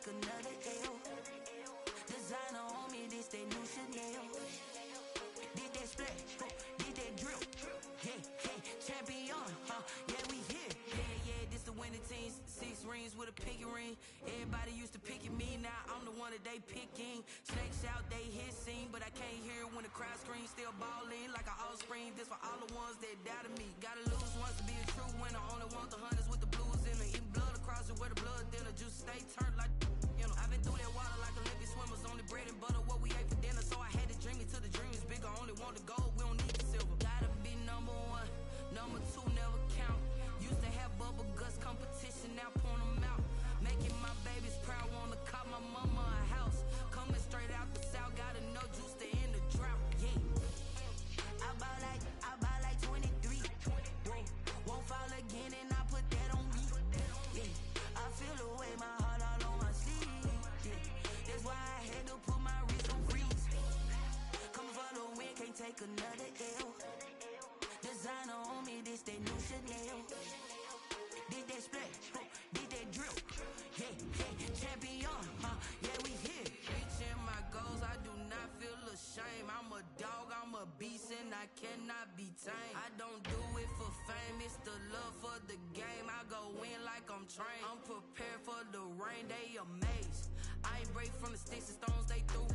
Another L. Designer on me, this that new Chanel. Did that splash, did that drill. Yeah, champion, yeah, we here. Yeah, this the winning team. 6 rings with a pinky ring. Everybody used to pick at me, now I'm the one that they picking. Snakes out, they hit scene, but I can't hear when the crowd screams. Still balling like an offspring. This for all the ones that doubted me. Gotta lose once to be a true winner. Only want the hunters with the blues in it. Eating blood across it where the blood dinner. Juice stay turned like. I've been through that water like Olympic swimmers. Only bread and butter, what we ate for dinner. So I had to dream it till the dream is bigger. Only want the gold, we don't need the silver. Gotta be number 1, number 2 never count. Used to have bubble guts competition, now point them out. Making my babies proud, wanna cop my mama a house. Coming straight out the south, gotta know juice to end the drought. Yeah, I buy like 23. Won't fall again and I put that on me. Yeah, I feel the way my heart all on my sleeve. That's why I had to put my wrist on freeze. Coming for the win, can't take another L. Designer on me, this that new Chanel. Did that splash, did that drill. Yeah, champion, yeah, we here. Reaching my goals, I do not feel ashamed. I'm a dog, I'm a beast, and I cannot be tamed. I don't do it for fame, it's the love for the game. I go in like I'm trained. I'm prepared for the rain, they amazed. I ain't break from the sticks and stones they threw.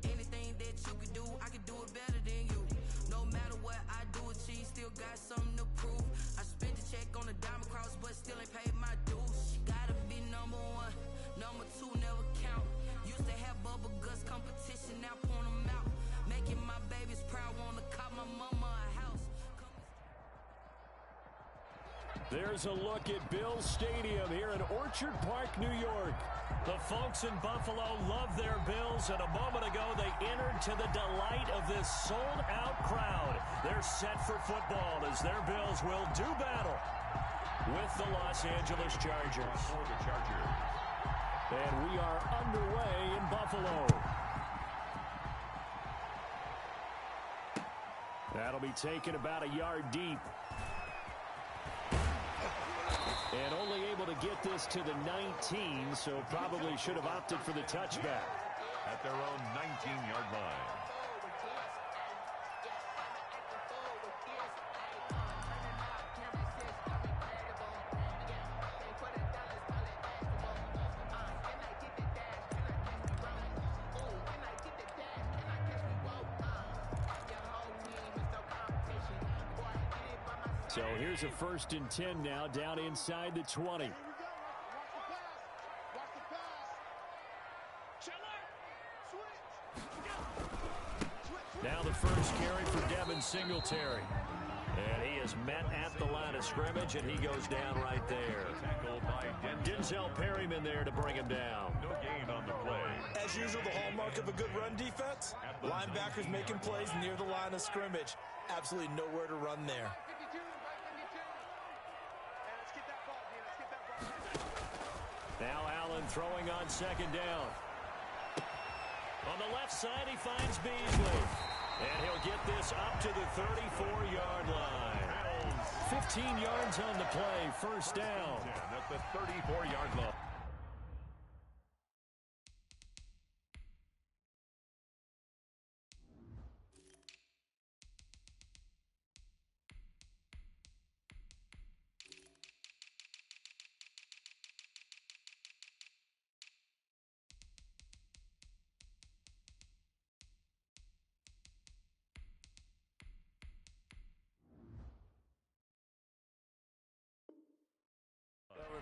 Anything that you could do, I could do it better than you. No matter what I do achieve, still got something to prove. I spent the check on the diamond cross, but still ain't paid my dues. Gotta be number 1, number 2 never count. Used to have bubble guts competition, now point them out. Making my babies proud, wanna cop my mama a house. There's a look at Bills Stadium here in Orchard Park, New York. The folks in Buffalo love their Bills, and a moment ago they entered to the delight of this sold-out crowd. They're set for football as their Bills will do battle with the Los Angeles Chargers. And we are underway in Buffalo. That'll be taken about a yard deep. And only able to get this to the 19, so probably should have opted for the touchback. At their own 19-yard line. So here's a 1st and 10 now, down inside the 20. Now the first carry for Devin Singletary. And he is met at the line of scrimmage, and he goes down right there. Tackled by Denzel Perryman there to bring him down. No gain on the play. As usual, the hallmark of a good run defense, linebackers making plays near the line of scrimmage. Absolutely nowhere to run there. Now Allen throwing on 2nd down. On the left side, he finds Beasley. And he'll get this up to the 34-yard line. 15 yards on the play, 1st down. At the 34-yard line.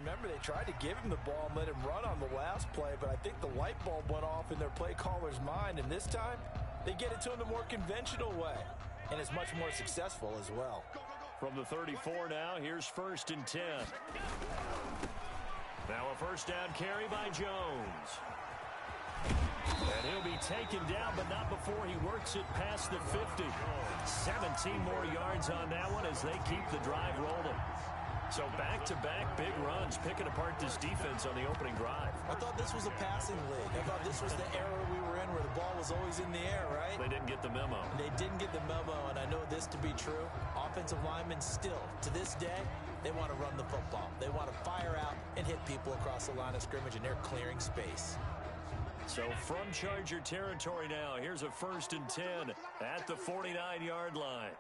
Remember, they tried to give him the ball and let him run on the last play, but I think the light bulb went off in their play caller's mind, and this time they get it to him the more conventional way, and it's much more successful as well. From the 34 now, here's 1st and 10. Now a 1st down carry by Jones. And he'll be taken down, but not before he works it past the 50. 17 more yards on that one as they keep the drive rolling. So back-to-back big runs, picking apart this defense on the opening drive. I thought this was a passing league. I thought this was the era we were in where the ball was always in the air, right? They didn't get the memo. They didn't get the memo, and I know this to be true. Offensive linemen still, to this day, they want to run the football. They want to fire out and hit people across the line of scrimmage, and they're clearing space. So from Charger territory now, here's a 1st and 10 at the 49-yard line.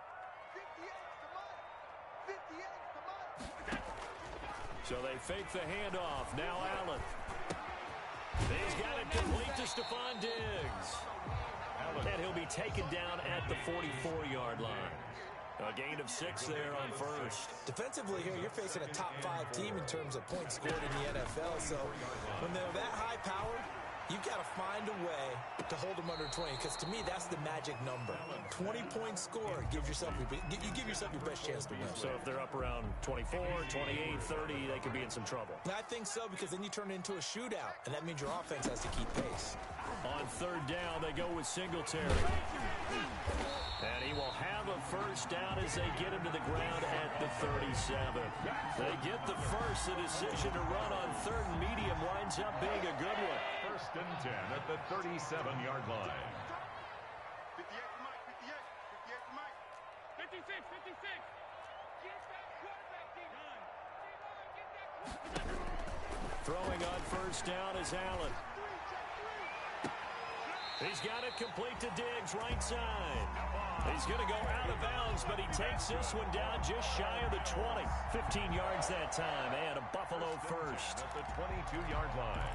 So they fake the handoff. Now Allen. He's got it complete to Stephon Diggs. And he'll be taken down at the 44-yard line. A gain of 6 there on first. Defensively here, you're facing a top-5 team in terms of points scored in the NFL. So when they're that high power, you've got to find a way to hold them under 20, because to me, that's the magic number. 20 points scored, you give yourself your best chance to win. So if they're up around 24, 28, 30, they could be in some trouble. I think so, because then you turn it into a shootout, and that means your offense has to keep pace. On 3rd down, they go with Singletary. And he will have a 1st down as they get him to the ground at the 37. They get the first. The decision to run on 3rd and medium winds up being a good one. 1st and 10 at the 37-yard line. 56. Get that quarterback, D-line. Throwing on 1st down is Allen. He's got it complete to Diggs, right side. He's going to go out of bounds, but he takes this one down just shy of the 20. 15 yards that time, and a Buffalo first. At the 22-yard line.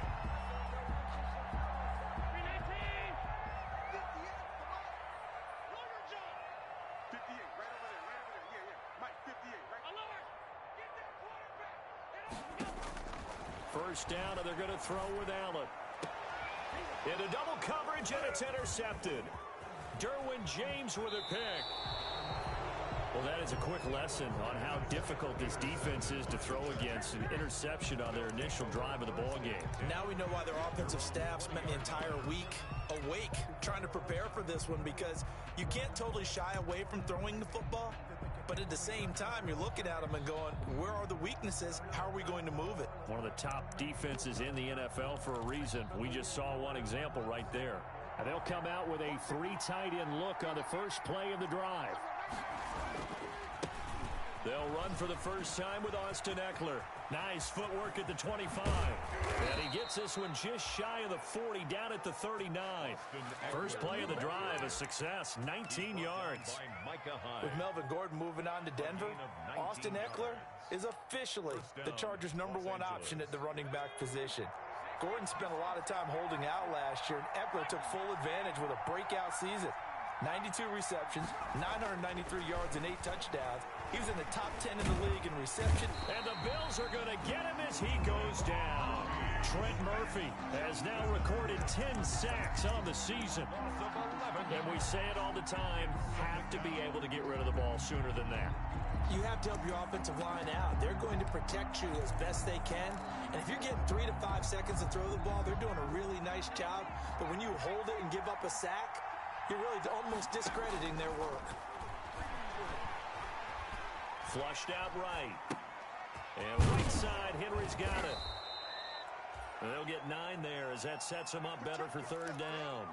First down, and they're going to throw with Allen. Into double coverage, and it's intercepted. Derwin James with a pick. Well, that is a quick lesson on how difficult this defense is to throw against. An interception on their initial drive of the ball game. Now we know why their offensive staff spent the entire week awake trying to prepare for this one, because you can't totally shy away from throwing the football, but at the same time, you're looking at them and going, where are the weaknesses? How are we going to move it? One of the top defenses in the NFL for a reason. We just saw one example right there. And they'll come out with a 3 tight end look on the first play of the drive. They'll run for the first time with Austin Eckler. Nice footwork at the 25. And he gets this one just shy of the 40, down at the 39. First play of the drive, a success, 19 yards. With Melvin Gordon moving on to Denver, Austin Eckler is officially the Chargers' #1 option at the running back position. Gordon spent a lot of time holding out last year, and Eckler took full advantage with a breakout season. 92 receptions, 993 yards, and 8 touchdowns. He was in the top 10 in the league in reception. And the Bills are going to get him as he goes down. Trent Murphy has now recorded 10 sacks on the season. And we say it all the time, have to be able to get rid of the ball sooner than that. You have to help your offensive line out. They're going to protect you as best they can. And if you're getting 3 to 5 seconds to throw the ball, they're doing a really nice job. But when you hold it and give up a sack, you're really almost discrediting their work. Flushed out right. And right side, Henry's got it. And they'll get 9 there as that sets him up better for 3rd down.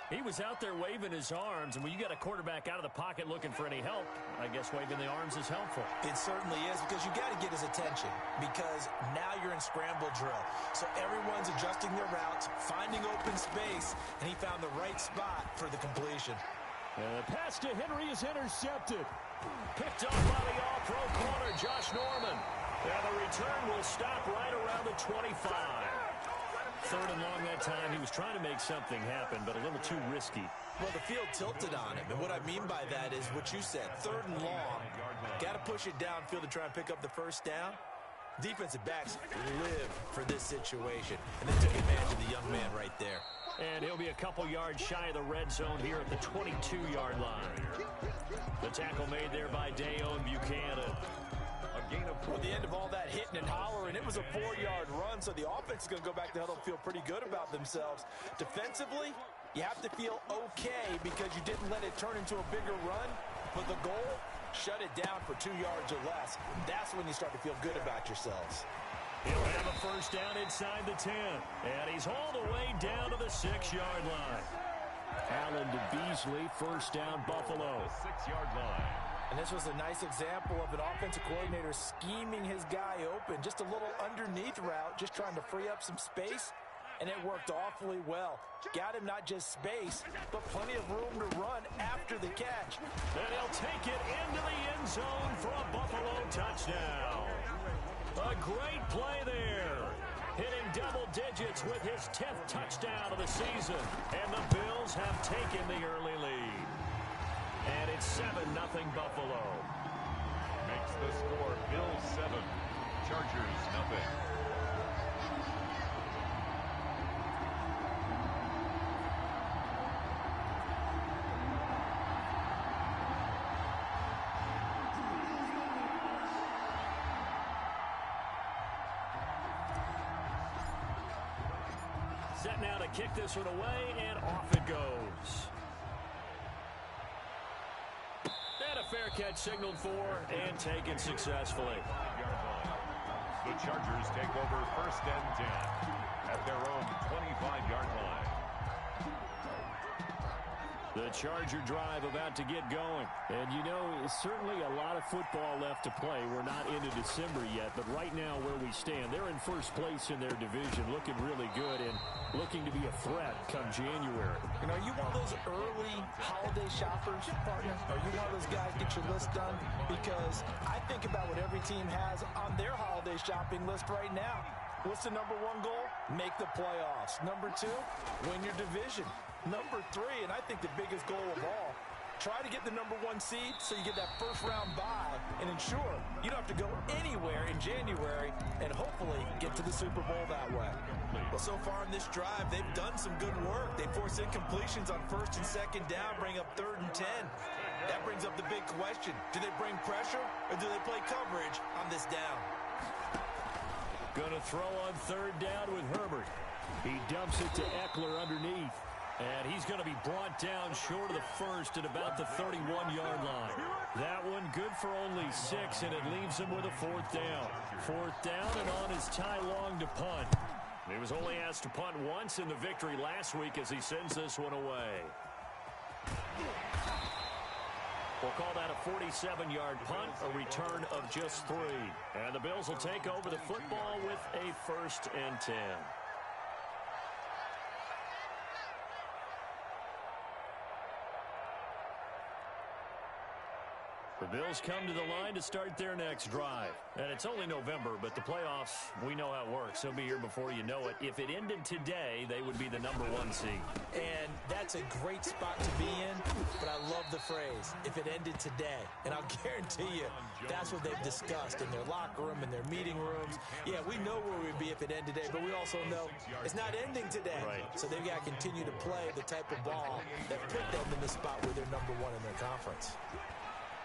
He was out there waving his arms, and when you got a quarterback out of the pocket looking for any help, I guess waving the arms is helpful. It certainly is, because you got to get his attention, because now you're in scramble drill. So everyone's adjusting their routes, finding open space, and he found the right spot for the completion. And the pass to Henry is intercepted. Picked off by the all-pro corner, Josh Norman. And the return will stop right around the 25. 3rd and long that time. He was trying to make something happen, but a little too risky. Well, the field tilted on him, and what I mean by that is what you said. 3rd and long. Got to push it downfield to try and pick up the first down. Defensive backs live for this situation, and they took advantage of the young man right there. And he'll be a couple yards shy of the red zone here at the 22-yard line. The tackle made there by Deo and Buchanan. At the end of all that hitting and hollering, it was a 4-yard run, so the offense is going to go back to huddle and feel pretty good about themselves. Defensively, you have to feel okay because you didn't let it turn into a bigger run. But the goal, shut it down for 2 yards or less. That's when you start to feel good about yourselves. He'll have a first down inside the 10. And he's hauled away down to the 6-yard line. Allen to Beasley, first down, Buffalo. The 6-yard line. And this was a nice example of an offensive coordinator scheming his guy open. Just a little underneath route, just trying to free up some space. And it worked awfully well. Got him not just space, but plenty of room to run after the catch. And he'll take it into the end zone for a Buffalo touchdown. A great play there. Hitting double digits with his 10th touchdown of the season. And the Bills have taken the early lead. And it's 7-0 Buffalo. Makes the score Bills 7, Chargers nothing. Set now to kick this one away, and off it goes. And a fair catch signaled for and taken successfully. The Chargers take over first and 10 at their own 25-yard line. The Charger drive about to get going. And, you know, certainly a lot of football left to play. We're not into December yet, but right now where we stand, they're in first place in their division, looking really good and looking to be a threat come January. You know, are you one of those early holiday shoppers, partner? Are you one of those guys get your list done? Because I think about what every team has on their holiday shopping list right now. What's the number 1 goal? Make the playoffs. Number 2, win your division. Number 3, and I think the biggest goal of all, try to get the number 1 seed so you get that first-round bye and ensure you don't have to go anywhere in January and hopefully get to the Super Bowl that way. Well, so far in this drive, they've done some good work. They force incompletions on first and second down, bring up 3rd and 10. That brings up the big question. Do they bring pressure or do they play coverage on this down? Going to throw on 3rd down with Herbert. He dumps it to Eckler underneath. And he's going to be brought down short of the first at about the 31-yard line. That one good for only 6, and it leaves him with a 4th down. 4th down and on his Ty Long to punt. He was only asked to punt once in the victory last week as he sends this one away. We'll call that a 47-yard punt, a return of just 3. And the Bills will take over the football with a 1st and 10. The Bills come to the line to start their next drive. And it's only November, but the playoffs, we know how it works. They'll be here before you know it. If it ended today, they would be the number 1 seed. And that's a great spot to be in, but I love the phrase, if it ended today. And I'll guarantee you, that's what they've discussed in their locker room, in their meeting rooms. Yeah, we know where we'd be if it ended today, but we also know it's not ending today. Right. So they've got to continue to play the type of ball that put them in the spot where they're number 1 in their conference.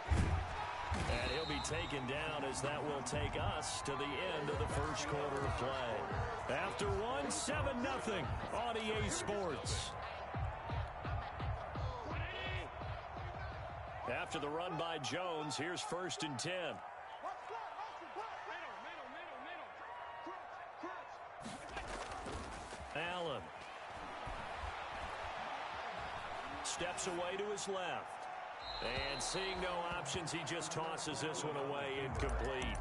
And he'll be taken down as that will take us to the end of the first quarter of play. After one, 7-0 on EA Sports. After the run by Jones, here's 1st and 10. Allen steps away to his left. And seeing no options, he just tosses this one away incomplete.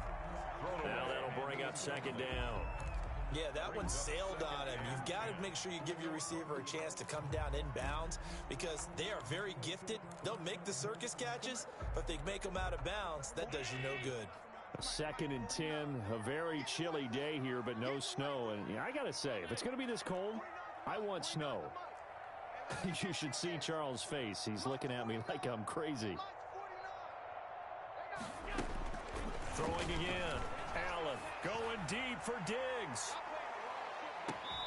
Now that'll bring up 2nd down. Yeah, that one sailed on him. You've got to make sure you give your receiver a chance to come down inbounds because they are very gifted. They'll make the circus catches, but if they make them out of bounds, that does you no good. 2nd and 10, a very chilly day here, but no snow. And I got to say, if it's going to be this cold, I want snow. You should see Charles' face. He's looking at me like I'm crazy. Throwing again. Allen going deep for Diggs.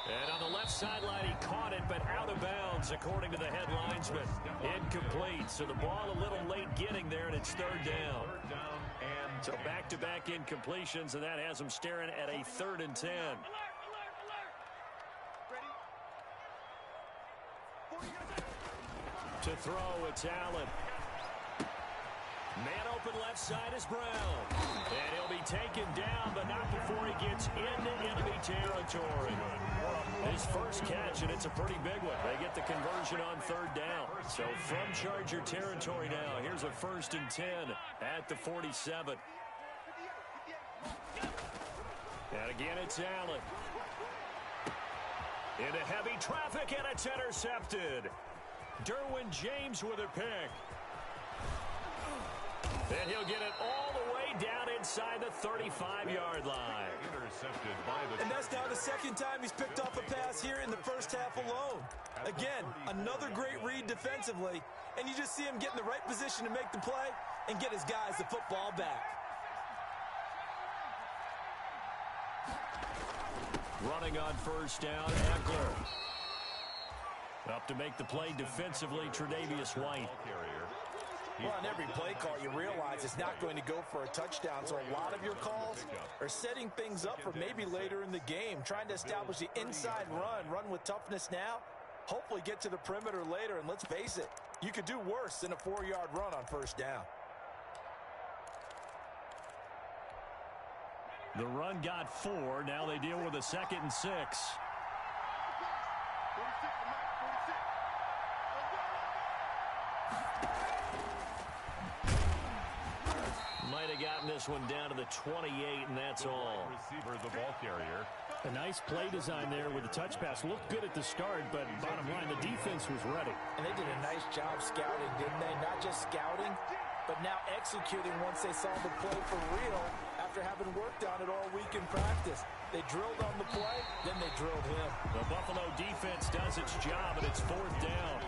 And on the left sideline, he caught it, but out of bounds, according to the head linesman. Incomplete, so the ball a little late getting there, and it's 3rd down. 3rd down and So back-to-back incompletions, and that has them staring at a 3rd and 10. Alert! Ready? To throw, it's Allen. Man open left side is Brown. And he'll be taken down, but not before he gets into enemy territory. His first catch, and it's a pretty big one. They get the conversion on 3rd down. So from Charger territory now, here's a 1st and 10 at the 47. And again, it's Allen. Into heavy traffic, and it's intercepted. Derwin James with a pick. And he'll get it all the way down inside the 35-yard line. Intercepted by the And that's now the 2nd time he's picked off a pass here in the first half alone. Again, another great read defensively, and you just see him get in the right position to make the play and get his guys the football back. Running on 1st down, Eckler. Up to make the play defensively, Tre'Davious White. Well, on every play call, you realize it's not going to go for a touchdown, so a lot of your calls are setting things up for maybe later in the game, trying to establish the inside run with toughness now, hopefully get to the perimeter later, and let's face it, you could do worse than a 4-yard run on 1st down. The run got 4. Now they deal with a 2nd and 6. Might have gotten this one down to the 28, and that's all. Receiver, the ball carrier. A nice play design there with the touch pass. Looked good at the start, but bottom line, the defense was ready. And they did a nice job scouting, didn't they? Not just scouting, but now executing once they saw the play for real after having worked on it all week in practice. They drilled on the play, then they drilled him. The Buffalo defense does its job, and it's 4th down.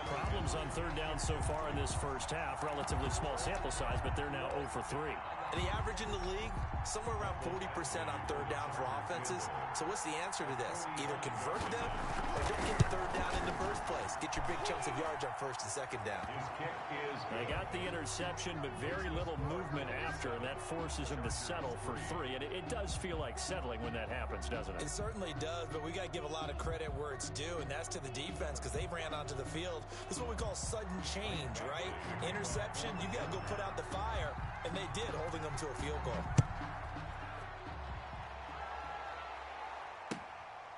Problems on 3rd down so far in this first half. Relatively small sample size, but they're now 0 for 3. And the average in the league, somewhere around 40% on 3rd down for offenses. So what's the answer to this? Either convert them or don't get the 3rd down in the first place. Get your big chunks of yards on 1st and 2nd down. His kick is They got the interception, but very little movement after, and that forces him to settle for 3. And it does feel like settling when that happens, doesn't it? It certainly does, but we got to give a lot of credit where it's due, and that's to the defense because they ran onto the field. This is what we call sudden change, right? Interception, you got to go put out the fire, and they did, holding them to a field goal.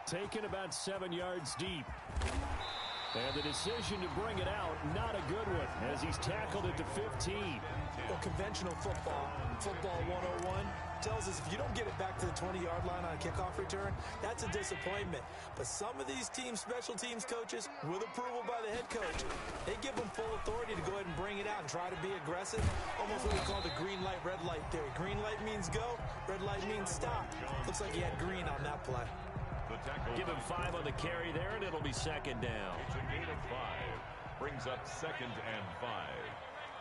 Taken about 7 yards deep. And the decision to bring it out, not a good one, as he's tackled it to 15. Well, conventional football 101, tells us if you don't get it back to the 20-yard line on a kickoff return, that's a disappointment. But some of these teams, special teams coaches, with approval by the head coach, they give them full authority to go ahead and bring it out and try to be aggressive. Almost what we call the green light, red light theory. Green light means go, red light means stop. Looks like he had green on that play. Give him 5 on the carry there, and it'll be 2nd down. It's a gain of 5. Brings up 2nd and 5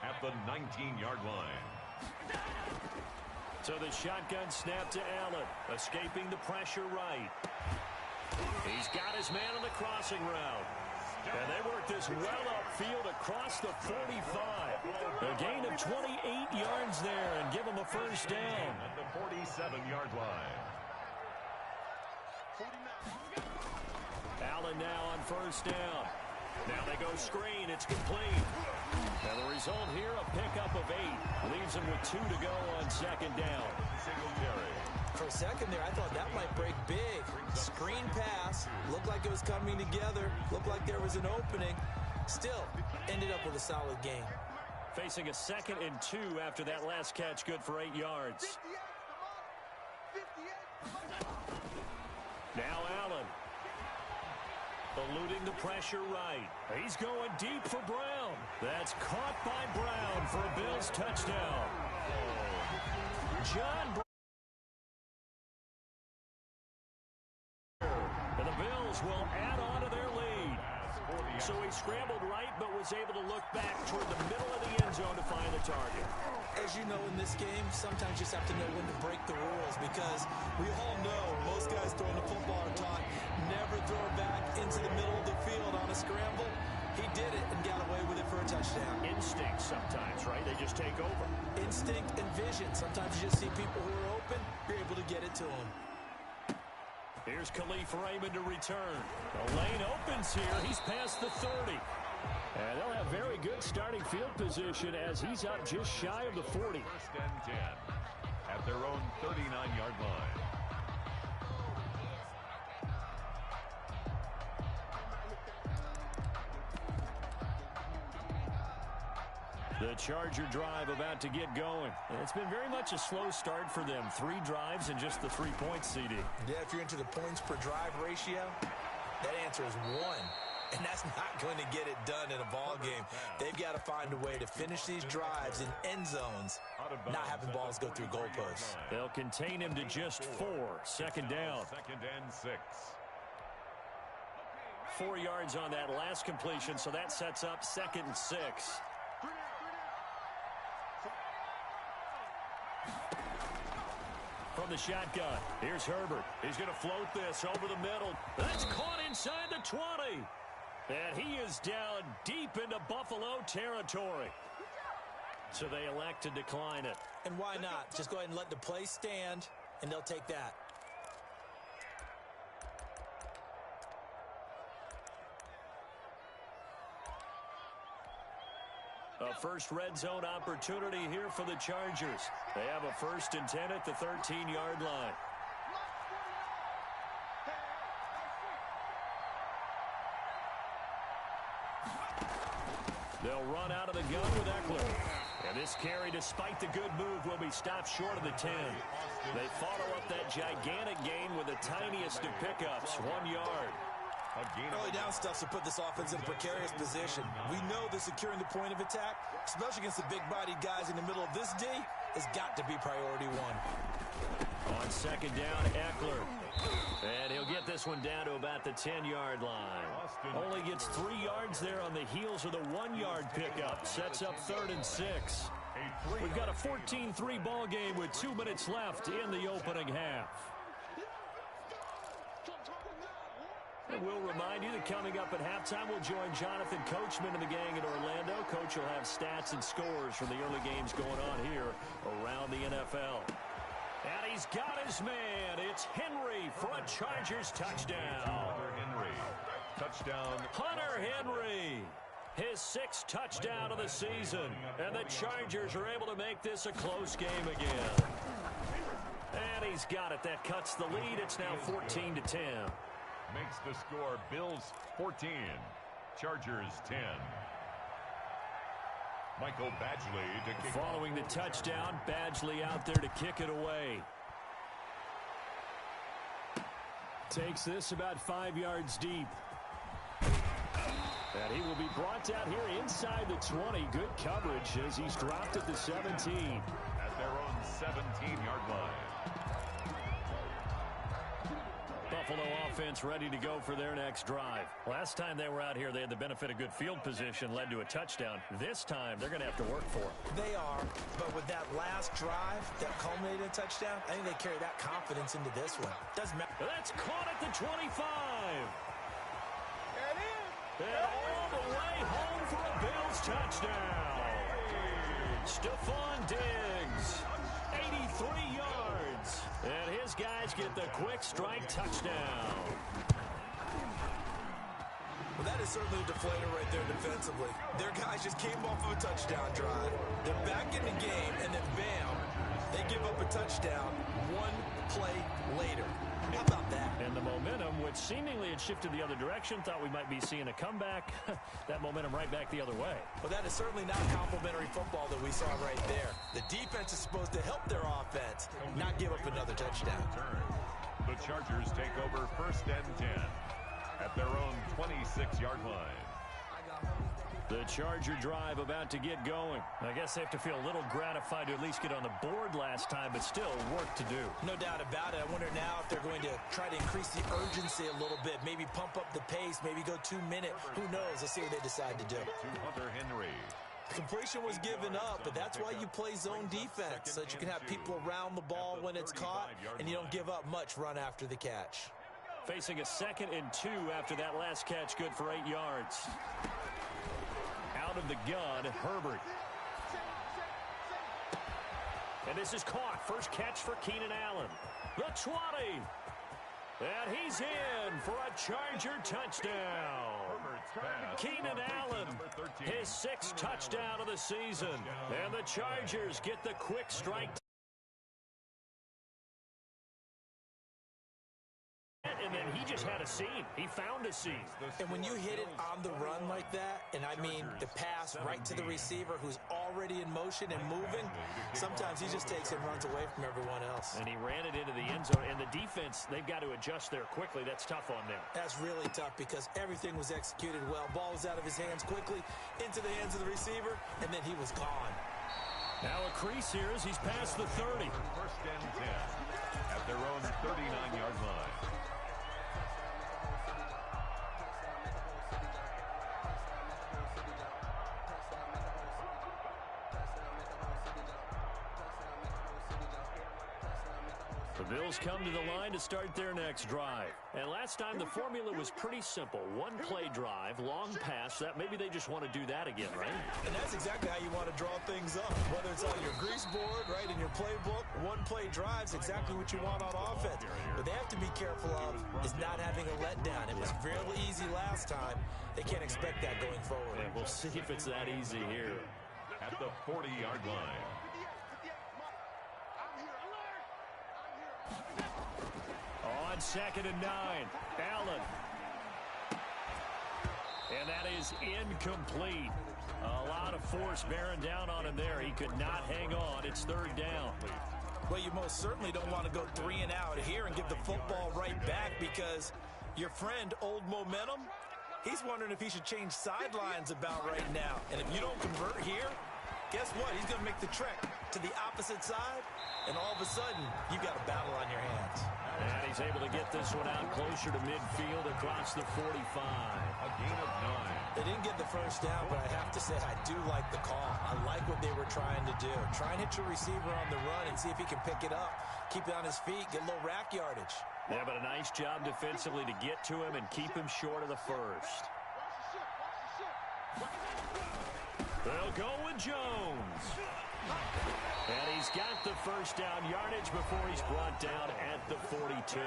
at the 19-yard line. So the shotgun snap to Allen, escaping the pressure right. He's got his man on the crossing route. And they work this well upfield across the 45. A gain of 28 yards there and give him a 1st down. At the 47-yard line. Allen now on 1st down. Now they go screen. It's complete. And the result here, a pickup of 8. Leaves him with 2 to go on 2nd down. Singletary. For a second there, I thought that might break big. Screen pass. Looked like it was coming together. Looked like there was an opening. Still, ended up with a solid game. Facing a 2nd and 2 after that last catch, good for 8 yards. Now Allen. Eluding the pressure right. He's going deep for Brown. That's caught by Brown for a Bills touchdown. John Brown. And the Bills will add on to their lead. So he scrambled right, but was able to look back toward the middle of the end zone to find the target. As you know, in this game, sometimes you just have to know when to break the rules because we all know most guys throwing the football are taught never throw it back into the middle of the field on a scramble. He did it and got away with it for a touchdown. Instinct sometimes, right? They just take over. Instinct and vision. Sometimes you just see people who are open, you're able to get it to them. Here's Khalif Raymond to return. The lane opens here. He's past the 30. And they'll have very good starting field position as he's up just shy of the 40. First and 10 at their own 39-yard line. The Charger drive about to get going. It's been very much a slow start for them. 3 drives and just the 3 points, CD. Yeah, if you're into the points per drive ratio, that answer is 1. And that's not going to get it done in a ball game. They've got to find a way to finish these drives in end zones, not having balls go through goalposts. They'll contain him to just 4. Second down. Second and 6. 4 yards on that last completion, so that sets up 2nd and 6. From the shotgun, here's Herbert. He's going to float this over the middle. That's caught inside the 20. And he is down deep into Buffalo territory. So they elect to decline it. And why not? Just go ahead and let the play stand, and they'll take that. A first red zone opportunity here for the Chargers. They have a 1st and 10 at the 13-yard line. They'll run out of the gun with Eckler. And this carry, despite the good move, will be stopped short of the 10. They follow up that gigantic gain with the tiniest of pickups, 1 yard. Early down stuff to put this offense in a precarious position. We know that securing the point of attack, especially against the big-bodied guys in the middle of this D, has got to be priority 1. On second down, Eckler. And he'll get this one down to about the 10-yard line. Only gets 3 yards there on the heels of the 1-yard pickup. Sets up 3rd and 6. We've got a 14-3 ball game with 2 minutes left in the opening half. We'll remind you that coming up at halftime, we'll join Jonathan Coachman and the gang in Orlando. Coach will have stats and scores from the early games going on here around the NFL. And he's got his man. It's Henry for a Chargers touchdown. Hunter Henry. Touchdown. Hunter Henry. His 6th touchdown of the season. And the Chargers are able to make this a close game again. And he's got it. That cuts the lead. It's now 14-10. Makes the score Bills 14, Chargers 10. Michael Badgley to kick. Following the touchdown, Badgley out there to kick it away. Takes this about 5 yards deep. And he will be brought down here inside the 20. Good coverage as he's dropped at the 17. At their own 17-yard line. Buffalo offense ready to go for their next drive. Last time they were out here, they had the benefit of good field position, led to a touchdown. This time, they're going to have to work for it. They are, but with that last drive that culminated in a touchdown, I think they carry that confidence into this one. Doesn't matter. That's caught at the 25. And all the way home for a Bills touchdown. Stephon Diggs, 83 yards. And his guys get the quick strike touchdown. Well, that is certainly a deflator right there defensively. Their guys just came off of a touchdown drive. They're back in the game, and then bam, they give up a touchdown 1 play later. How about that? And the momentum, which seemingly had shifted the other direction, thought we might be seeing a comeback. That momentum right back the other way. Well, that is certainly not complimentary football that we saw right there. The defense is supposed to help their offense, not give up another touchdown. The Chargers take over 1st and 10 at their own 26-yard line. The Charger drive about to get going. I guess they have to feel a little gratified to at least get on the board last time, but still work to do. No doubt about it. I wonder now if they're going to try to increase the urgency a little bit, maybe pump up the pace, maybe go 2-minute. Who knows? Let's see what they decide to do. To Hunter Henry. Completion was given up, but that's why you play zone defense, so that you can have people around the ball when it's caught, and you don't give up much run after the catch. Facing a 2nd and 2 after that last catch, good for 8 yards. Out of the gun, Herbert. And this is caught. First catch for Keenan Allen. The 20. And he's in for a Charger touchdown. Keenan Allen, his 6th touchdown of the season. And the Chargers get the quick strike. And then he just had a seam. He found a seam. And when you hit it on the run like that, and I mean the pass right to the receiver who's already in motion and moving, sometimes he just takes and runs away from everyone else. And he ran it into the end zone. And the defense, they've got to adjust there quickly. That's tough on them. That's really tough because everything was executed well. Ball was out of his hands quickly, into the hands of the receiver, and then he was gone. Now a crease here as he's past the 30. First and 10 at their own 39-yard line. The Bills come to the line to start their next drive. And last time the formula was pretty simple. One play drive, long pass. That maybe they just want to do that again, right? And that's exactly how you want to draw things up. Whether it's on your grease board, right, in your playbook, one play drive's exactly what you want on offense. What they have to be careful of is not having a letdown. It was real easy last time. They can't expect that going forward. And we'll see if it's that easy here. At the 40-yard line. On 2nd and 9, Allen. And that is incomplete. A lot of force bearing down on him there. He could not hang on. It's 3rd down. Well, you most certainly don't want to go 3 and out here and give the football right back because your friend, Old Momentum, he's wondering if he should change sidelines about right now. And if you don't convert here, guess what? He's going to make the trek to the opposite side, and all of a sudden, you've got a battle on your hands. And he's able to get this one out closer to midfield across the 45. A gain of 9. They didn't get the first down, but I have to say I do like the call. I like what they were trying to do. Try and hit your receiver on the run and see if he can pick it up. Keep it on his feet, get a little rack yardage. Yeah, but a nice job defensively to get to him and keep him short of the first. They'll go with Jones. And he's got the first down yardage before he's brought down at the 42.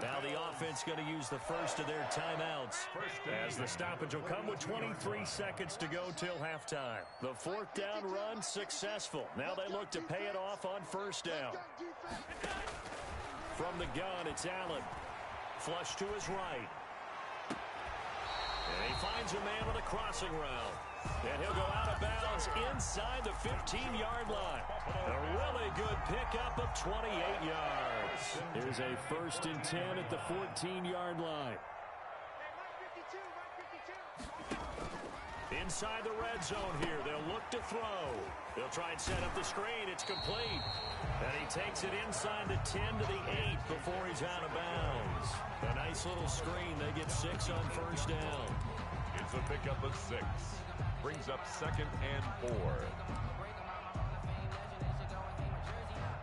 Now the offense going to use the first of their timeouts as the stoppage will come with 23 seconds to go till halftime. The 4th down run successful. Now they look to pay it off on 1st down. From the gun, it's Allen. Flush to his right. And he finds a man on a crossing route. And he'll go out of bounds inside the 15-yard line. A really good pickup of 28 yards. Here's a 1st and 10 at the 14-yard line. Inside the red zone here. They'll look to throw. They'll try and set up the screen. It's complete. And he takes it inside the 10 to the 8 before he's out of bounds. A nice little screen. They get 6 on 1st down. It's a pickup of 6. Brings up 2nd and 4.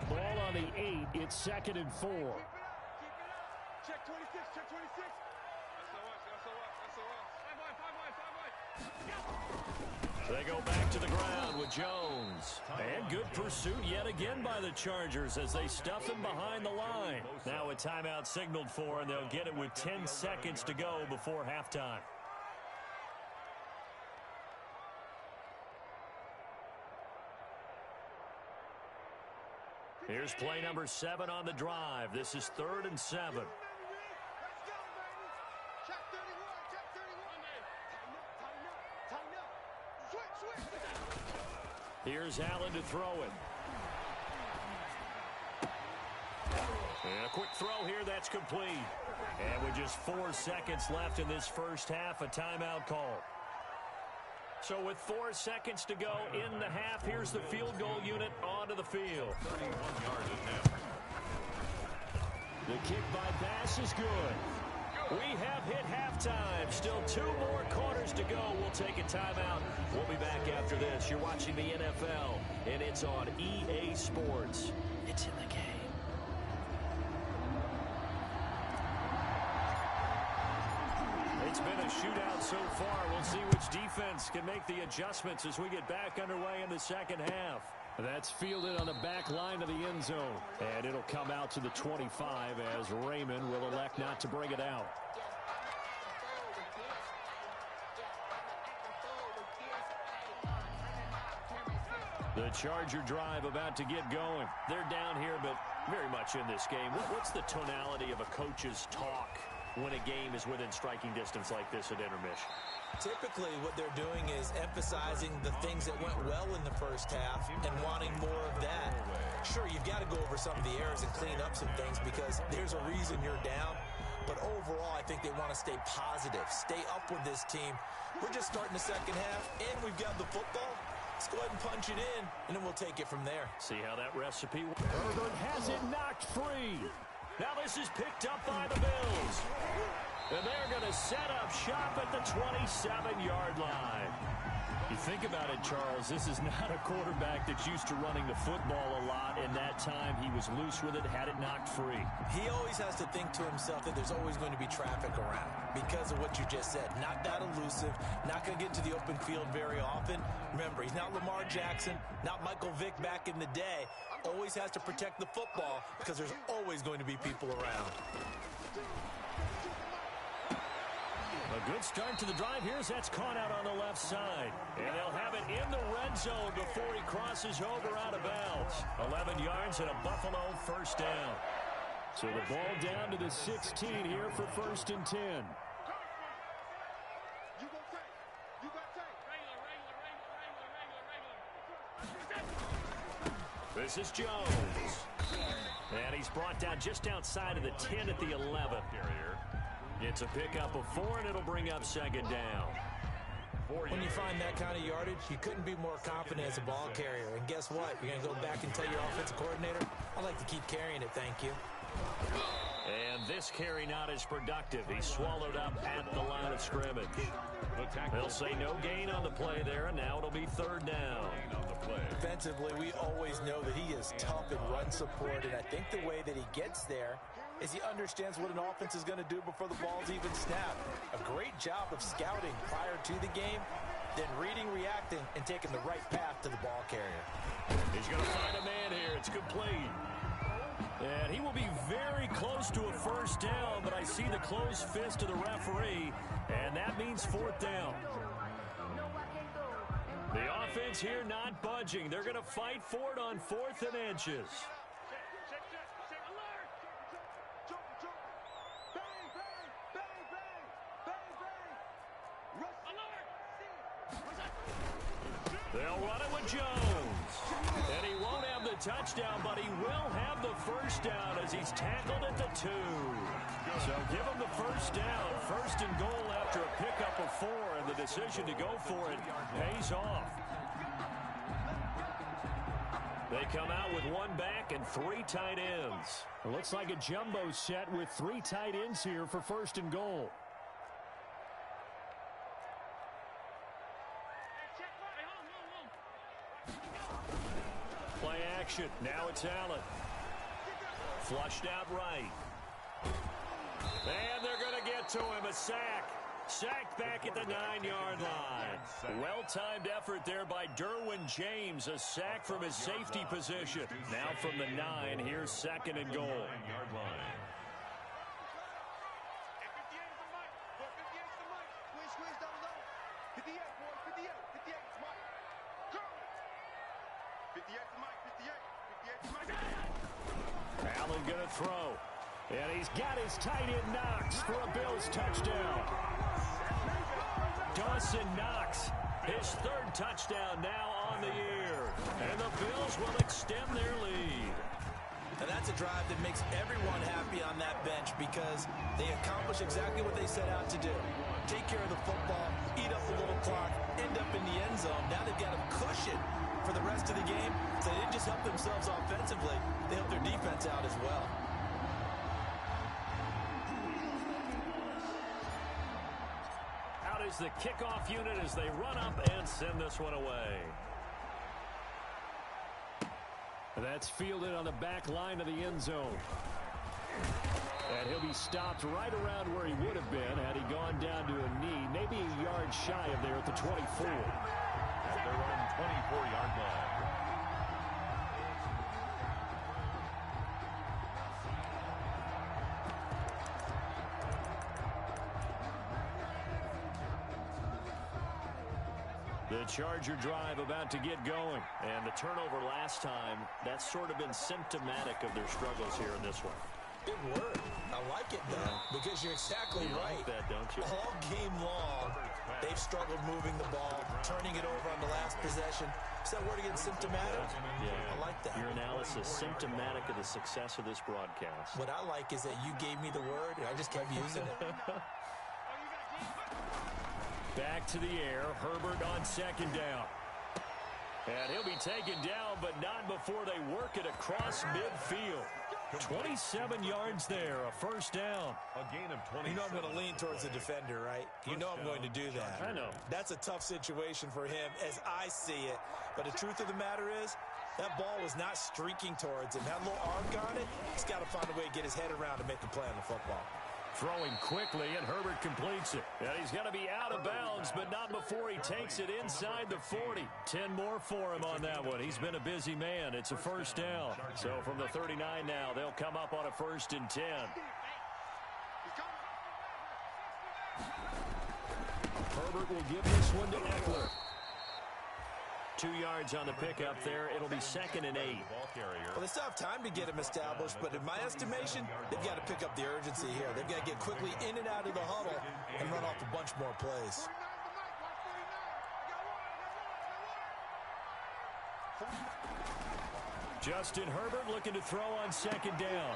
Ball on the 8. It's 2nd and 4. Check 26, check 26. They go back to the ground with Jones. And good pursuit yet again by the Chargers as they stuff him behind the line. Now a timeout signaled for, and they'll get it with 10 seconds to go before halftime. Here's play number 7 on the drive. This is 3rd and 7. Let's go, baby. Check 31, check 31. Tighten up. Switch. Here's Allen to throw it. And a quick throw here, that's complete. And with just 4 seconds left in this first half, a timeout call. So with 4 seconds to go in the half, here's the field goal unit onto the field. 31 yard attempt. The kick by Bass is good. We have hit halftime. Still 2 more quarters to go. We'll take a timeout. We'll be back after this. You're watching the NFL, and it's on EA Sports. It's in the game. It's been a shootout so far. We'll see which defense can make the adjustments as we get back underway in the second half. That's fielded on the back line of the end zone. And it'll come out to the 25 as Raymond will elect not to bring it out. The Charger drive about to get going. They're down here, but very much in this game. What's the tonality of a coach's talk when a game is within striking distance like this at intermission? Typically, what they're doing is emphasizing the things that went well in the first half and wanting more of that. Sure, you've got to go over some of the errors and clean up some things because there's a reason you're down. But overall, I think they want to stay positive, stay up with this team. We're just starting the second half, and we've got the football. Let's go ahead and punch it in, and then we'll take it from there. See how that recipe works. Herbert has it knocked free. Now this is picked up by the Bills. And they're going to set up shop at the 27-yard line. You think about it, Charles, this is not a quarterback that's used to running the football a lot, and that time he was loose with it, had it knocked free. He always has to think to himself that there's always going to be traffic around because of what you just said. Not that elusive, not going to get into the open field very often. Remember, he's not Lamar Jackson, not Michael Vick back in the day. Always has to protect the football because there's always going to be people around. A good start to the drive here as that's caught out on the left side. And they'll have it in the red zone before he crosses over out of bounds. 11 yards and a Buffalo first down. So the ball down to the 16 here for 1st and 10. This is Jones. And he's brought down just outside of the 10 at the 11. It's a pickup of 4, and it'll bring up 2nd down. When you find that kind of yardage, you couldn't be more confident as a ball carrier. And guess what? You're going to go back and tell your offensive coordinator, I'd like to keep carrying it, thank you. And this carry not as productive. He's swallowed up at the line of scrimmage. They'll say no gain on the play there, and now it'll be 3rd down. Defensively, we always know that he is tough in run support, and I think the way that he gets there is he understands what an offense is going to do before the ball's even snapped. A great job of scouting prior to the game, then reading, reacting, and taking the right path to the ball carrier. He's going to find a man here. It's complete. And he will be very close to a first down, but I see the closed fist of the referee, and that means 4th down. The offense here not budging. They're going to fight for it on 4th and inches. They'll run it with Jones. And he won't have the touchdown, but he will have the first down as he's tackled at the 2. So give him the first down. 1st and goal after a pickup of 4, and the decision to go for it pays off. They come out with 1 back and 3 tight ends. It looks like a jumbo set with 3 tight ends here for 1st and goal. Play action. Now it's Allen. Flushed out right. And they're going to get to him. A sack. Sacked back at the 9-yard line. Well-timed effort there by Derwin James. A sack from his safety position. Now from the 9, here's 2nd and goal. Allen going to throw. And he's got his tight end Knox for a Bills touchdown. Dawson Knox, his 3rd touchdown now on the year. And the Bills will extend their lead. And that's a drive that makes everyone happy on that bench because they accomplish exactly what they set out to do. Take care of the football, eat up the little clock, end up in the end zone. Now they've got a cushion for the rest of the game. So they didn't just help themselves offensively, they helped their defense out as well. Out is the kickoff unit as they run up and send this one away. That's fielded on the back line of the end zone. And he'll be stopped right around where he would have been had he gone down to a knee, maybe a yard shy of there at the 24. At their own 24-yard line. The Charger drive about to get going. And the turnover last time, that's sort of been symptomatic of their struggles here in this one. Good word. I like it, though, because you're exactly right. Like that, don't you? All game long, they've struggled moving the ball, turning it over on the last possession. Is that word again, symptomatic? Yeah. I like that. Your analysis, symptomatic of the success of this broadcast. What I like is that you gave me the word, and I just kept using it. Back to the air. Herbert on second down. And he'll be taken down, but not before they work it across midfield. 27 yards there, a first down. A gain of 20. You know I'm going to lean towards the defender, right? You know I'm going to do that. I know. That's a tough situation for him as I see it. But the truth of the matter is, that ball was not streaking towards him. That little arc on it, he's got to find a way to get his head around to make a play on the football. Throwing quickly, and Herbert completes it. And he's going to be out of bounds, but not before he takes it inside the 40. 10 more for him on that one. He's been a busy man. It's a first down. So from the 39 now, they'll come up on a 1st and 10. Herbert will give this one to Eckler. 2 yards on the pickup there. It'll be 2nd and 8. Well, they still have time to get him established, but in my estimation, they've got to pick up the urgency here. They've got to get quickly in and out of the huddle and run off a bunch more plays. Justin Herbert looking to throw on 2nd down.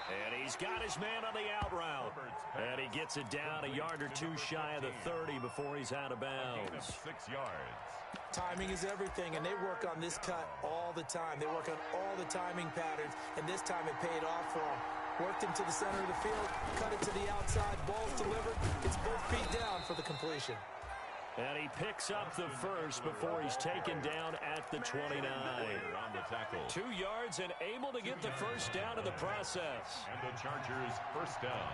And he's got his man on the out route. And he gets it down a yard or two shy of the 30 before he's out of bounds. 6 yards. Timing is everything, and they work on this cut all the time. They work on all the timing patterns, and this time it paid off for them. Worked him to the center of the field, cut it to the outside, ball's delivered. It's both feet down for the completion. And he picks up the first before he's taken down at the 29. On the tackle. 2 yards and able to get the first down in the process. And the Chargers first down.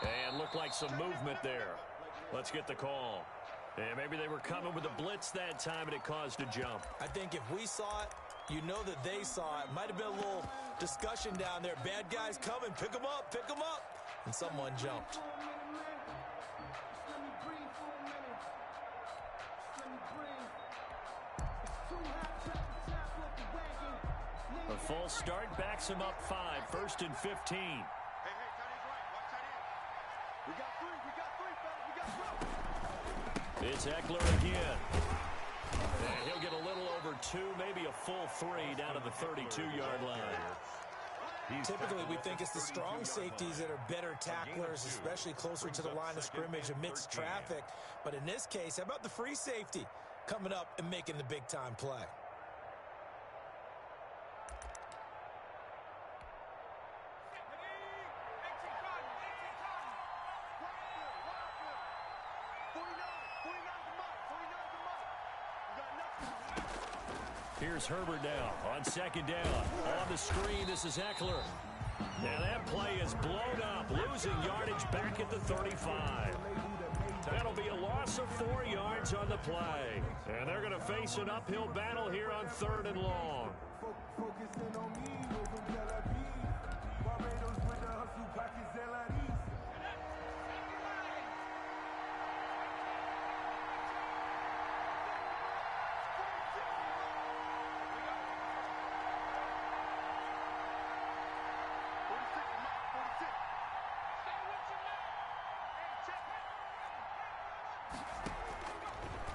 And looked like some movement there. Let's get the call. And maybe they were coming with a blitz that time and it caused a jump. I think if we saw it, you know that they saw it. Might have been a little discussion down there. Bad guys coming. Pick them up. Pick them up. And someone jumped. A false start backs him up 5. 1st and 15. We got three, fellas. We got three. It's Eckler again. And he'll get a little over 2, maybe a full 3 down to the 32-yard line. Typically, we think it's the strong safeties that are better tacklers, especially closer to the line of scrimmage amidst traffic. But in this case, how about the free safety coming up and making the big-time play? Here's Herbert now on 2nd down. On the screen, this is Eckler. Now that play is blown up, losing yardage back at the 35. That'll be a loss of 4 yards on the play. And they're going to face an uphill battle here on 3rd and long.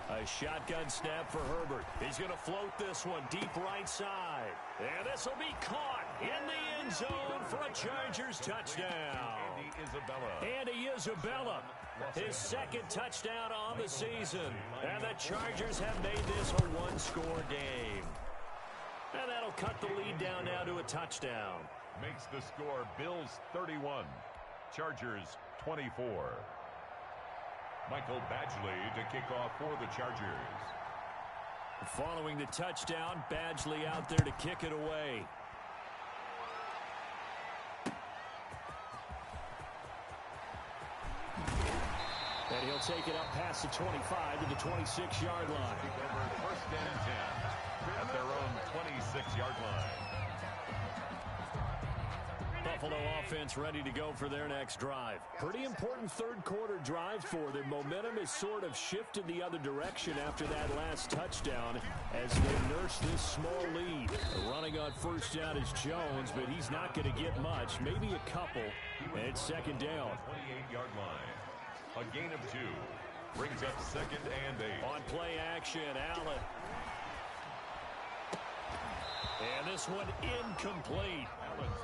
A shotgun snap for Herbert. He's going to float this one deep right side. And this will be caught in the end zone for a Chargers touchdown. Andy Isabella, his 2nd touchdown on the season. And the Chargers have made this a one-score game. And that'll cut the lead down now to a touchdown. Makes the score Bills 31, Chargers 24. Michael Badgley to kick off for the Chargers. Following the touchdown, Badgley out there to kick it away. And he'll They'll take it up past the 25 to the 26-yard line. Over first and 10 at their own 26-yard line. Buffalo offense ready to go for their next drive. Pretty important third-quarter drive for them. Momentum has sort of shifted the other direction after that last touchdown as they nurse this small lead. Running on first down is Jones, but he's not going to get much, maybe a couple, and it's second down. 28-yard line. A gain of 2 brings up second and 8. On play action, Allen. And this one incomplete.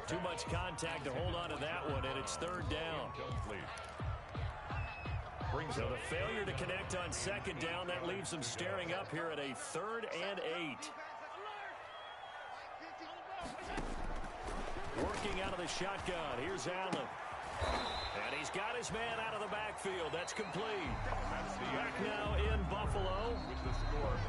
Too much contact to hold on to that one, and it's third down. So the failure to connect on second down, that leaves them staring up here at a 3rd and 8. Working out of the shotgun. Here's Allen. And he's got his man out of the backfield. That's complete. Back now in Buffalo.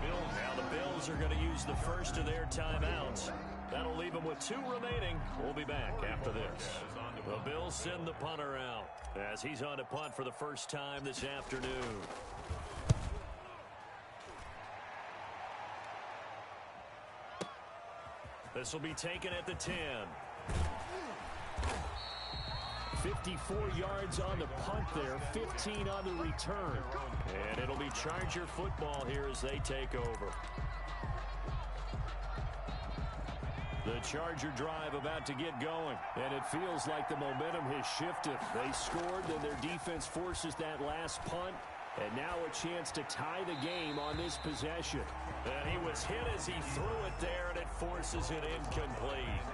Now the Bills are going to use the first of their timeouts. That'll leave them with 2 remaining. We'll be back after this. The Bills send the punter out as he's on to punt for the first time this afternoon. This will be taken at the 10. 54 yards on the punt there, 15 on the return. And it'll be Charger football here as they take over. The Charger drive about to get going, and it feels like the momentum has shifted. They scored, then their defense forces that last punt, and now a chance to tie the game on this possession. And he was hit as he threw it there, and it forces it incomplete.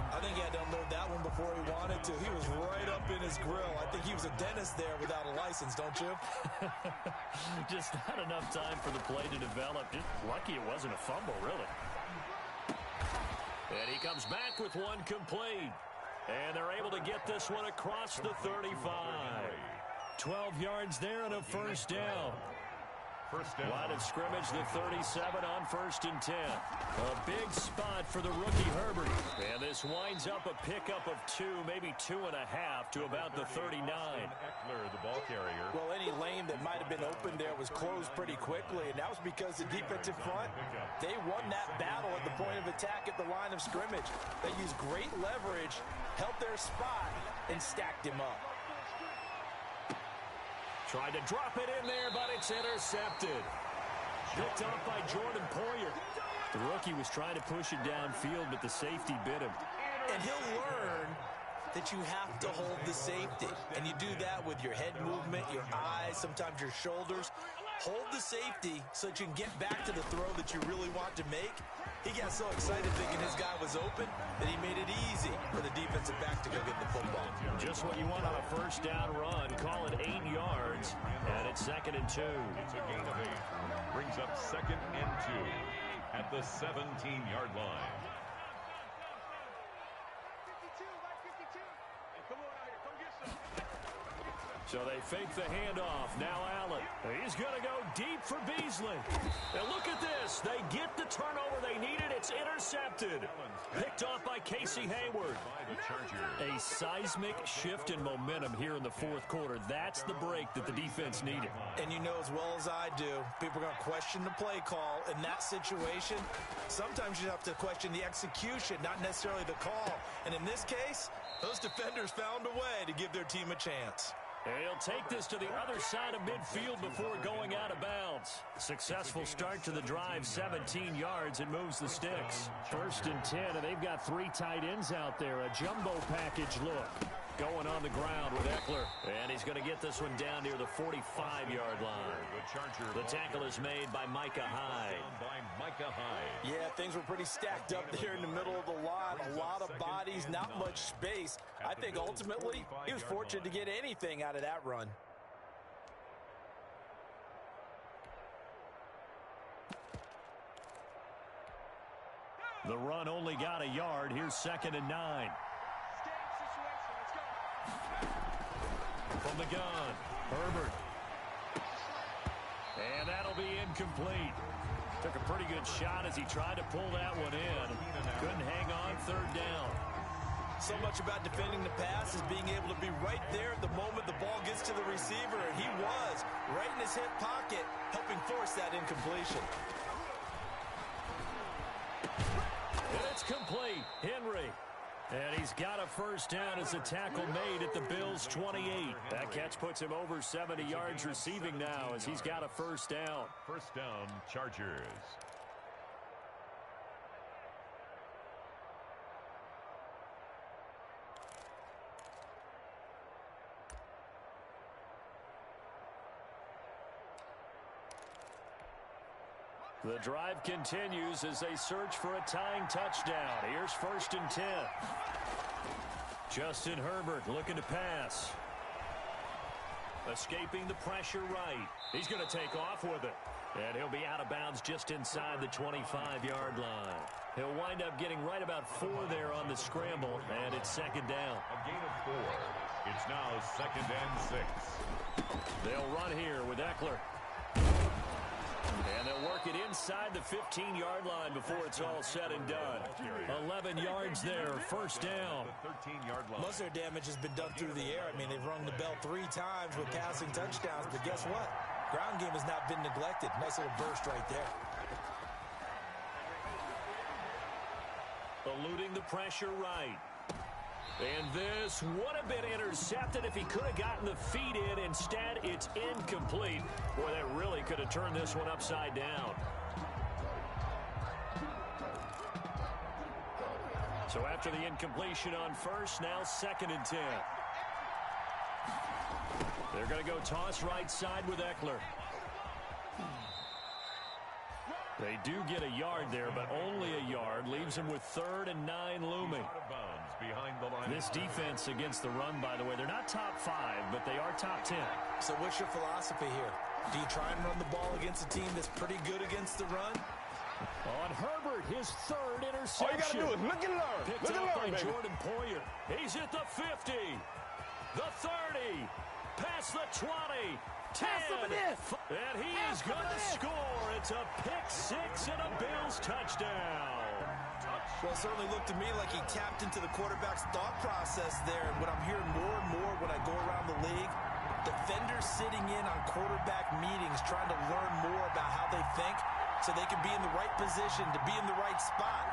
I think he had to unload that one before he wanted to. He was right up in his grill. I think he was a dentist there without a license, don't you? Just not enough time for the play to develop. Just lucky it wasn't a fumble, really. And he comes back with one complete. And they're able to get this one across the 35. 12 yards there and a first down. Line of scrimmage, the 37 on 1st and 10. A big spot for the rookie Herbert. And this winds up a pickup of 2, maybe 2.5 to about the 39. Eckler, the ball carrier. Well, any lane that might have been open there was closed pretty quickly, and that was because the defensive front, they won that battle at the point of attack at the line of scrimmage. They used great leverage, held their spot, and stacked him up. Tried to drop it in there, but it's intercepted. Picked off by Jordan Poyer. The rookie was trying to push it downfield, but the safety bit him. And he'll learn that you have to hold the safety. And you do that with your head movement, your eyes, sometimes your shoulders. Hold the safety so that you can get back to the throw that you really want to make. He got so excited thinking his guy was open that he made it easy for the defensive back to go get the football. Just what you want on a first down run. Call it 8 yards, and it's 2nd and 2. It's a gain of 8. Brings up 2nd and 2 at the 17-yard line. 52, like 52. Hey, come on out here. Come get some. So they fake the handoff. Now Allen. He's going to go deep for Beasley. And look at this. They get the turnover they needed. It's intercepted. Picked off by Casey Hayward. A seismic shift in momentum here in the 4th quarter. That's the break that the defense needed. And you know as well as I do, people are going to question the play call. In that situation, sometimes you have to question the execution, not necessarily the call. And in this case, those defenders found a way to give their team a chance. And he'll take this to the other side of midfield before going out of bounds. Successful start to the drive, 17 yards, and moves the sticks. 1st and 10, and they've got 3 tight ends out there. A jumbo package look. Going on the ground with Eckler. And he's going to get this one down near the 45-yard line. The tackle is made by Micah Hyde. Yeah, things were pretty stacked up there in the middle of the line. A lot of bodies, not much space. I think ultimately he was fortunate to get anything out of that run. The run only got a yard. Here's 2nd and 9. From the gun, Herbert. And that'll be incomplete. Took a pretty good shot as he tried to pull that one in. Couldn't hang on 3rd down. So much about defending the pass is being able to be right there at the moment the ball gets to the receiver, and he was right in his hip pocket, helping force that incompletion. And it's complete. Henry. And he's got a first down as a tackle made at the Bills' 28. That catch puts him over 70 yards receiving now as he's got a first down. First down, Chargers. The drive continues as they search for a tying touchdown. Here's 1st and 10. Justin Herbert looking to pass. Escaping the pressure right. He's going to take off with it. And he'll be out of bounds just inside the 25-yard line. He'll wind up getting right about 4 there on the scramble, and it's 2nd down. A gain of 4. It's now 2nd and 6. They'll run here with Eckler. And they'll work it inside the 15-yard line before it's all said and done. 11 yards there, 1st down. The 13-yard line. Most of their damage has been done through the air. I mean, they've rung the bell 3 times with passing touchdowns, but guess what? Ground game has not been neglected. Nice little burst right there. Eluding the pressure right. And this would have been intercepted if he could have gotten the feet in. Instead, it's incomplete. Boy, that really could have turned this one upside down. So after the incompletion on first, now 2nd and 10. They're going to go toss right side with Eckler. They do get a yard there, but only a yard. Leaves them with 3rd and 9 looming. Out of bounds behind the line. This defense against the run, by the way, they're not top 5, but they are top 10. So what's your philosophy here? Do you try and run the ball against a team that's pretty good against the run? On Herbert, his 3rd interception. All you got to do is look and learn. Picked Look and up learn, by baby. Jordan Poyer. He's at the 50, the 30, past the 20, 10. And he is going to score. It's a pick-6 and a Bills touchdown. Well, it certainly looked to me like he tapped into the quarterback's thought process there. And what I'm hearing more and more when I go around the league, defenders sitting in on quarterback meetings trying to learn more about how they think so they can be in the right position to be in the right spot,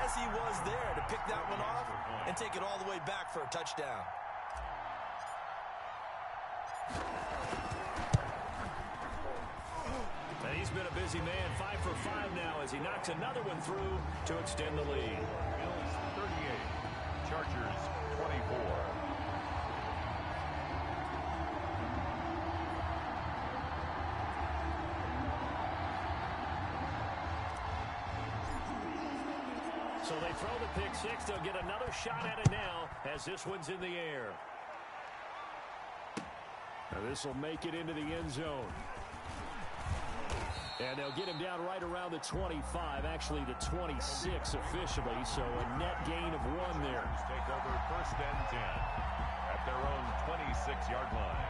as he was there to pick that one off and take it all the way back for a touchdown. And he's been a busy man, 5 for 5 now as he knocks another one through to extend the lead. Bills 38, Chargers 24. So they throw the pick-6. They'll get another shot at it now as this one's in the air. Now this will make it into the end zone. And they'll get him down right around the 25, actually the 26 officially, so a net gain of 1 there. Take over 1st and 10 at their own 26-yard line.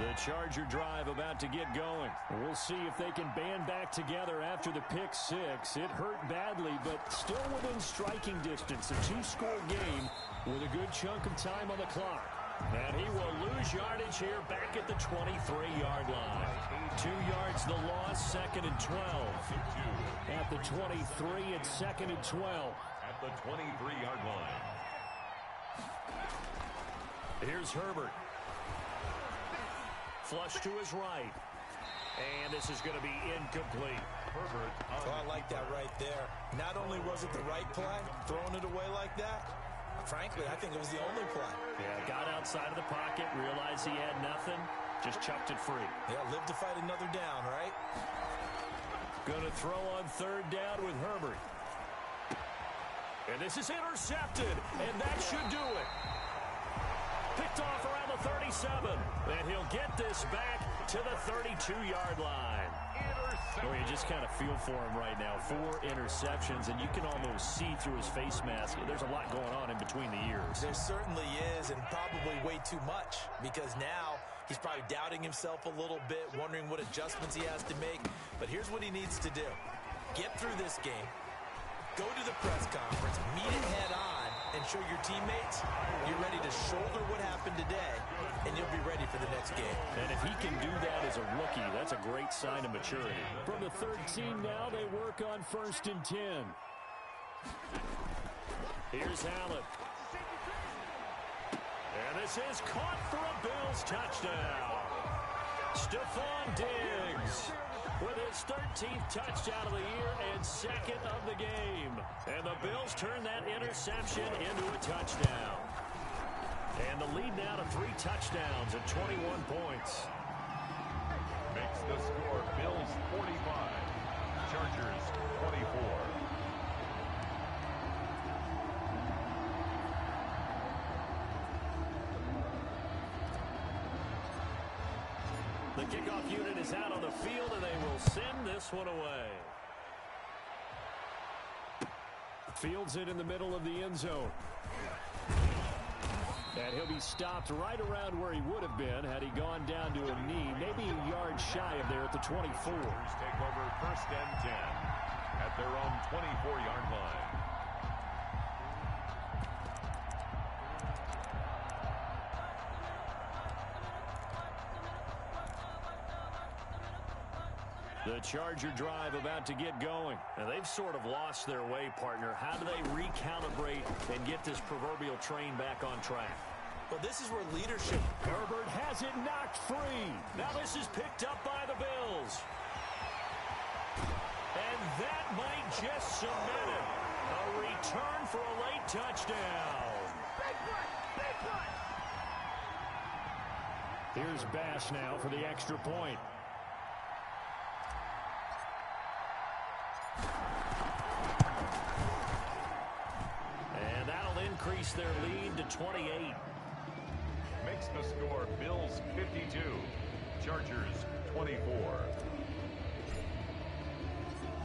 The Charger drive about to get going. We'll see if they can band back together after the pick-6. It hurt badly, but still within striking distance. A 2-score game with a good chunk of time on the clock. And he will lose yardage here back at the 23-yard line. 2 yards the loss, 2nd and 12. At the 23, it's 2nd and 12. At the 23-yard line. Here's Herbert. Flush to his right. And this is going to be incomplete. Herbert. Oh, I like that right there. Not only was it the right play, throwing it away like that, frankly, I think it was the only play. Yeah, got outside of the pocket, realized he had nothing, just chucked it free. Yeah, live to fight another down, right? Going to throw on 3rd down with Herbert. And this is intercepted, and that should do it. Picked off around the 37, and he'll get this back to the 32-yard line. Oh, you just kind of feel for him right now. 4 interceptions, and you can almost see through his face mask. There's a lot going on in between the ears. There certainly is, and probably way too much, because now he's probably doubting himself a little bit, wondering what adjustments he has to make. But here's what he needs to do. Get through this game, Go to the press conference, meet it head on, and show your teammates you're ready to shoulder what happened today, and you'll be ready for the next game. And if he can do that as a rookie, that's a great sign of maturity. From the third team now, they work on 1st and 10. Here's Allen. And this is caught for a Bills touchdown. Stephon Diggs with his 13th touchdown of the year and 2nd of the game. And the Bills turn that interception into a touchdown. And the lead now to 3 touchdowns at 21 points. Makes the score Bills 45, Chargers 24. The kickoff unit is out on the field, and they will send this one away. Fields it in the middle of the end zone. And he'll be stopped right around where he would have been had he gone down to a knee, maybe a yard shy of there at the 24. Take over 1st and 10 at their own 24-yard line. The Charger drive about to get going. And they've sort of lost their way, partner. How do they recalibrate and get this proverbial train back on track? Well, this is where leadership... Herbert has it knocked free. Now this is picked up by the Bills. And that might just cement it. A return for a late touchdown. Big one! Big one! Here's Bass now for the extra point. And that'll increase their lead to 28. Makes the score Bills 52, Chargers 24.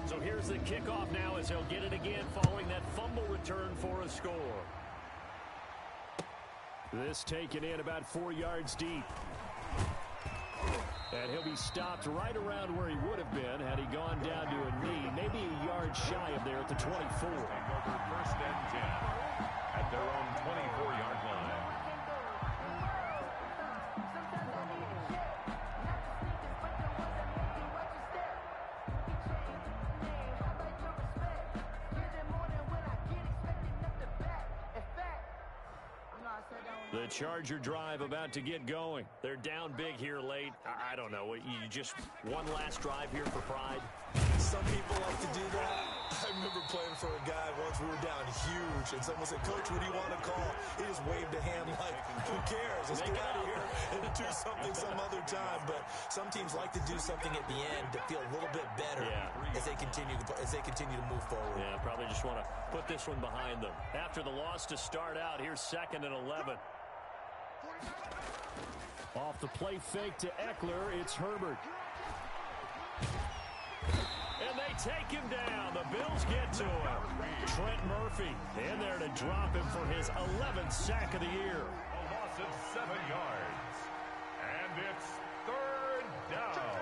So here's the kickoff now as they'll get it again following that fumble return for a score. This taken in about 4 yards deep. And he'll be stopped right around where he would have been had he gone down to a knee, maybe a yard shy of there at the 24. Take over 1st and 10 at their own 24-yard line. The Charger drive about to get going. They're down big here late. I don't know. You just one last drive here for pride? Some people like to do that. I remember playing for a guy once. We were down huge, and someone said, "Coach, what do you want to call?" He just waved a hand like, "Who cares? Let's get out of here and do something some other time." But some teams like to do something at the end to feel a little bit better as they continue to move forward. Yeah, probably just want to put this one behind them. After the loss to start out, here's 2nd and 11. Off the play fake to Eckler, it's Herbert. And they take him down. The Bills get to him. Trent Murphy in there to drop him for his 11th sack of the year. A loss of 7 yards. And it's 3rd down.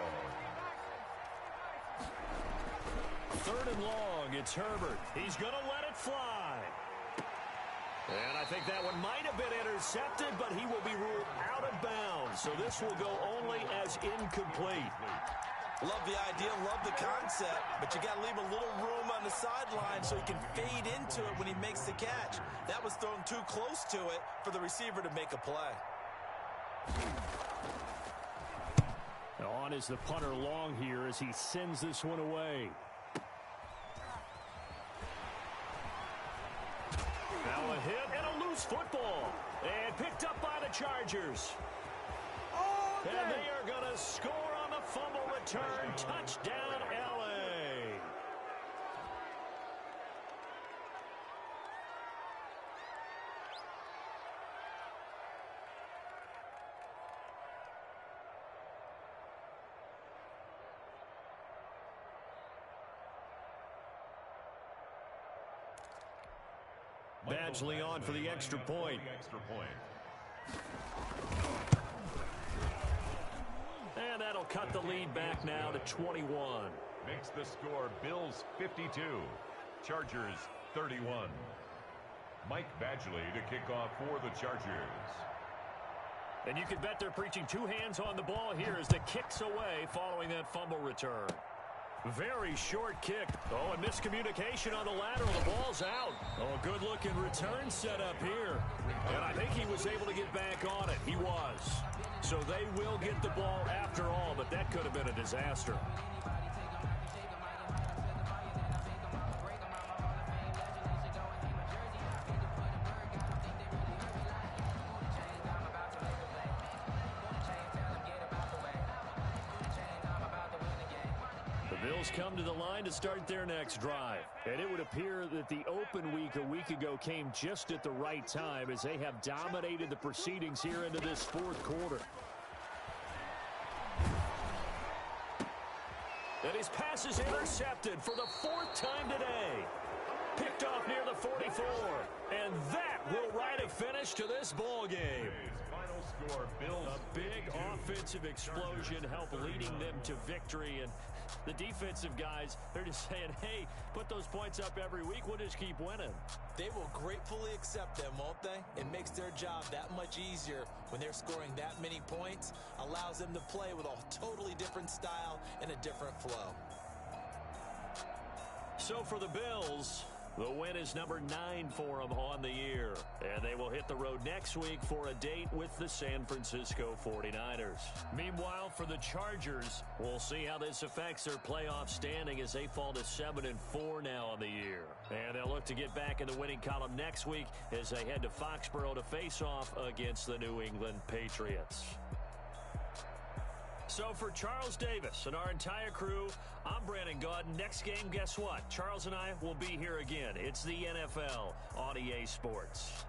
3rd and long, it's Herbert. He's going to let it fly. And I think that one might have been intercepted, but he will be ruled out of bounds. So this will go only as incomplete. Love the idea, love the concept, but you got to leave a little room on the sideline so he can fade into it when he makes the catch. That was thrown too close to it for the receiver to make a play. On is the punter long here as he sends this one away. Now a hit and a loose football. And picked up by the Chargers. And they are going to score on the fumble return. Touchdown, L.A. Badgley on for the extra point. And that'll cut the lead back now to 21. Makes the score Bills 52, Chargers 31. Mike Badgley to kick off for the Chargers. And you can bet they're preaching two hands on the ball here as the kick's away following that fumble return. Very short kick. Oh, and miscommunication on the lateral. The ball's out. Oh, good-looking return set up here. And I think he was able to get back on it. He was. So they will get the ball after all, but that could have been a disaster. Bills come to the line to start their next drive. And it would appear that the open week a week ago came just at the right time as they have dominated the proceedings here into this fourth quarter. And his pass is intercepted for the fourth time today. Picked off near the 44. And that will write a finish to this ball game. Final score, Bills. A big offensive explosion helped leading them to victory. And the defensive guys, they're just saying, hey, put those points up every week. We'll just keep winning. They will gratefully accept them, won't they? It makes their job that much easier when they're scoring that many points. Allows them to play with a totally different style and a different flow. So for the Bills, the win is number 9 for them on the year. And they will hit the road next week for a date with the San Francisco 49ers. Meanwhile, for the Chargers, we'll see how this affects their playoff standing as they fall to 7-4 now on the year. And they'll look to get back in the winning column next week as they head to Foxborough to face off against the New England Patriots. So for Charles Davis and our entire crew, I'm Brandon Gaudin. Next game, guess what? Charles and I will be here again. It's the NFL on EA Sports.